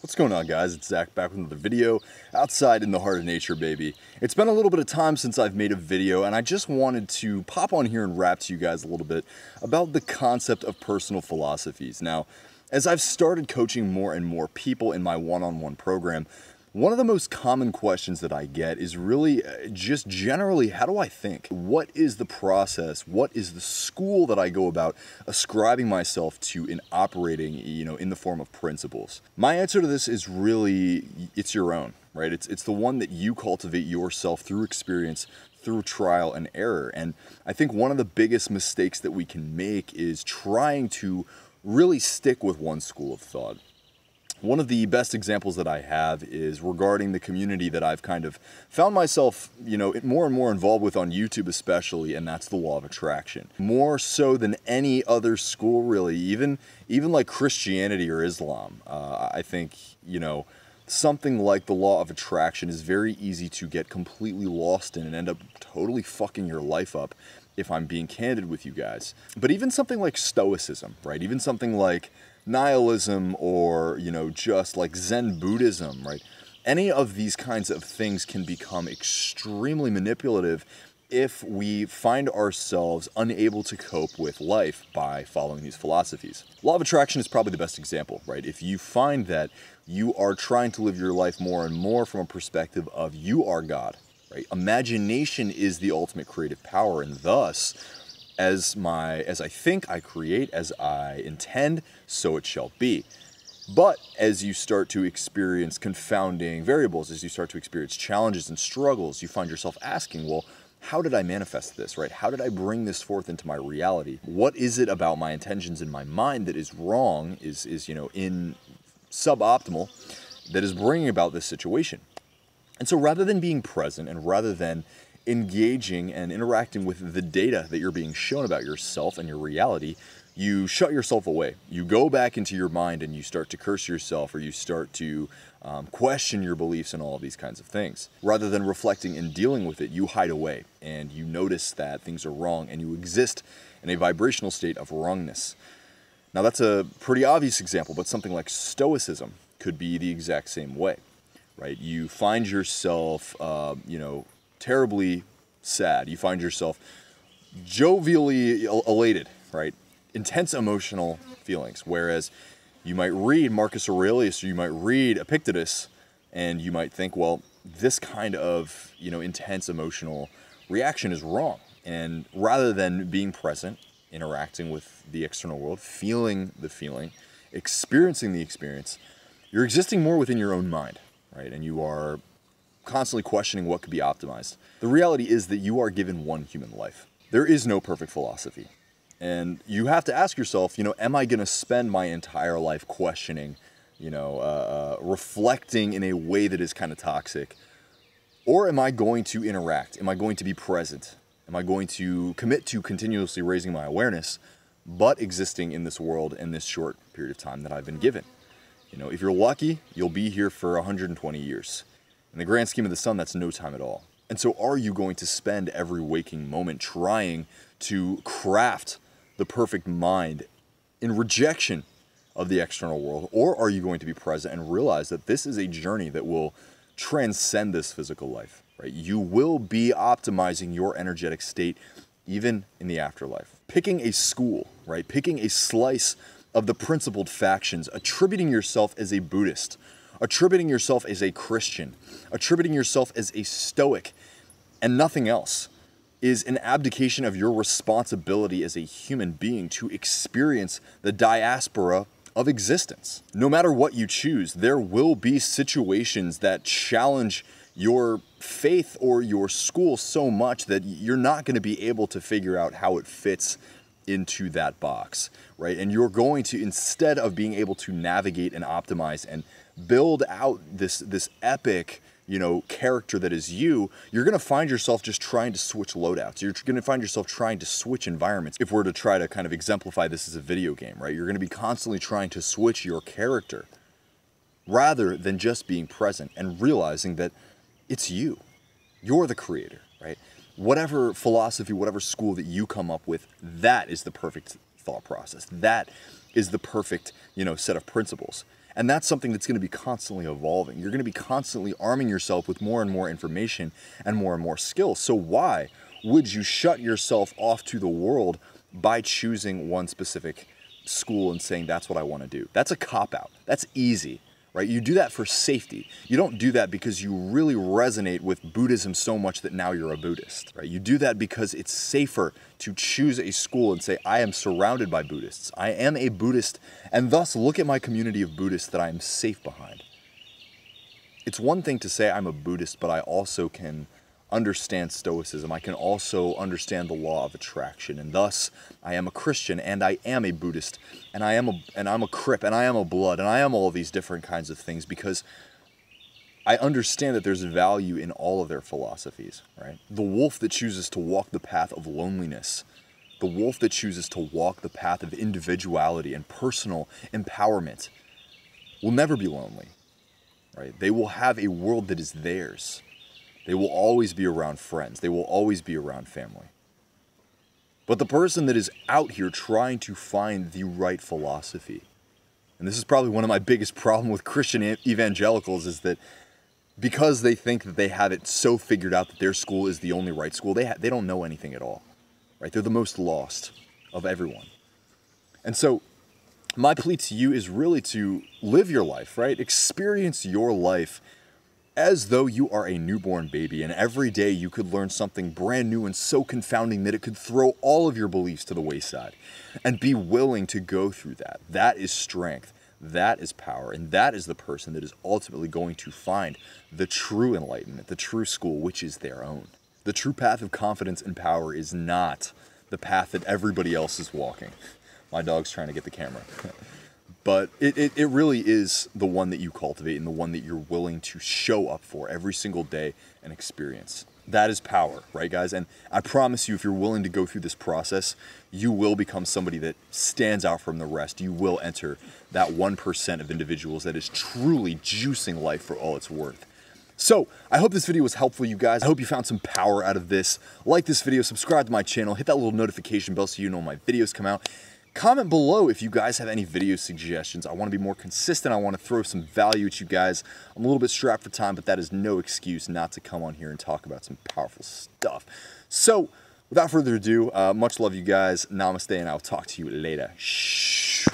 What's going on, guys? It's Zach back with another video outside in the heart of nature, baby. It's been a little bit of time since I've made a video, and I just wanted to pop on here and rap to you guys a little bit about the concept of personal philosophies. Now, as I've started coaching more and more people in my one-on-one program, one of the most common questions that I get is really just generally, how do I think? What is the process? What is the school that I go about ascribing myself to in operating, in the form of principles? My answer to this is really, it's your own, right? It's the one that you cultivate yourself through experience, through trial and error. And I think one of the biggest mistakes that we can make is trying to really stick with one school of thought. One of the best examples that I have is regarding the community that I've kind of found myself, more and more involved with on YouTube especially, and that's the law of attraction. More so than any other school, really, even like Christianity or Islam. I think, something like the law of attraction is very easy to get completely lost in and end up totally fucking your life up, if I'm being candid with you guys. But even something like Stoicism, right? Even something like nihilism or, just like Zen Buddhism, right? Any of these kinds of things can become extremely manipulative if we find ourselves unable to cope with life by following these philosophies. Law of attraction is probably the best example, right? If you find that you are trying to live your life more and more from a perspective of you are God, right? Imagination is the ultimate creative power, and thus, as I think, I create, as I intend, so it shall be. But as you start to experience confounding variables, as you start to experience challenges and struggles, you find yourself asking, well, how did I manifest this, right? How did I bring this forth into my reality? What is it about my intentions in my mind that is wrong, is in suboptimal, that is bringing about this situation? And so rather than being present and rather than engaging and interacting with the data that you're being shown about yourself and your reality, you shut yourself away. You go back into your mind and you start to curse yourself, or you start to question your beliefs and all of these kinds of things. Rather than reflecting and dealing with it, you hide away and you notice that things are wrong and you exist in a vibrational state of wrongness. Now that's a pretty obvious example, but something like Stoicism could be the exact same way, right? You find yourself, terribly sad. You find yourself jovially elated, right? Intense emotional feelings. Whereas you might read Marcus Aurelius or you might read Epictetus and you might think, well, this kind of, intense emotional reaction is wrong. And rather than being present, interacting with the external world, feeling the feeling, experiencing the experience, you're existing more within your own mind, right? And you are constantly questioning what could be optimized. The reality is that you are given one human life. There is no perfect philosophy. And you have to ask yourself, am I going to spend my entire life questioning, reflecting in a way that is kind of toxic? Or am I going to interact? Am I going to be present? Am I going to commit to continuously raising my awareness, but existing in this world in this short period of time that I've been given? If you're lucky, you'll be here for 120 years. In the grand scheme of the sun, that's no time at all. And so are you going to spend every waking moment trying to craft the perfect mind in rejection of the external world? Or are you going to be present and realize that this is a journey that will transcend this physical life, right? You will be optimizing your energetic state even in the afterlife. Picking a school, right? Picking a slice of the principled factions, attributing yourself as a Buddhist, attributing yourself as a Christian, attributing yourself as a Stoic, and nothing else, is an abdication of your responsibility as a human being to experience the diaspora of existence. No matter what you choose, there will be situations that challenge your faith or your school so much that you're not going to be able to figure out how it fits into that box, right? And you're going to, instead of being able to navigate and optimize and build out this epic, character that is you're going to find yourself just trying to switch loadouts. You're going to find yourself trying to switch environments. If we're to try to kind of exemplify this as a video game, right? You're going to be constantly trying to switch your character rather than just being present and realizing that it's you. You're the creator, right? Whatever philosophy, whatever school that you come up with, that is the perfect thought process. That is the perfect, set of principles. And that's something that's going to be constantly evolving. You're going to be constantly arming yourself with more and more information and more skills. So why would you shut yourself off to the world by choosing one specific school and saying that's what I want to do? That's a cop-out. That's easy, right? You do that for safety. You don't do that because you really resonate with Buddhism so much that now you're a Buddhist, right? You do that because it's safer to choose a school and say, I am surrounded by Buddhists. I am a Buddhist, and thus look at my community of Buddhists that I am safe behind. It's one thing to say I'm a Buddhist, but I also can understand Stoicism. I can also understand the law of attraction, and thus I am a Christian, and I am a Buddhist, and I'm a Crip, and I am a Blood, and I am all these different kinds of things because I understand that there's value in all of their philosophies, right? The wolf that chooses to walk the path of loneliness, the wolf that chooses to walk the path of individuality and personal empowerment will never be lonely, right? They will have a world that is theirs. They will always be around friends. They will always be around family. But the person that is out here trying to find the right philosophy, and this is probably one of my biggest problems with Christian evangelicals, is that because they think that they have it so figured out that their school is the only right school, they don't know anything at all, right? They're the most lost of everyone. And so my plea to you is really to live your life, right? Experience your life as though you are a newborn baby, and every day you could learn something brand new and so confounding that it could throw all of your beliefs to the wayside. And be willing to go through that. That is strength. That is power, and that is the person that is ultimately going to find the true enlightenment, the true school, which is their own. The true path of confidence and power is not the path that everybody else is walking. My dog's trying to get the camera. But it really is the one that you cultivate and the one that you're willing to show up for every single day and experience. That is power, right, guys? And I promise you, if you're willing to go through this process, you will become somebody that stands out from the rest. You will enter that 1% of individuals that is truly juicing life for all it's worth. So, I hope this video was helpful, you guys. I hope you found some power out of this. Like this video, subscribe to my channel, hit that little notification bell so you know when my videos come out. Comment below if you guys have any video suggestions. I want to be more consistent. I want to throw some value at you guys. I'm a little bit strapped for time, but that is no excuse not to come on here and talk about some powerful stuff. So, without further ado, much love, you guys. Namaste, and I'll talk to you later. Shh.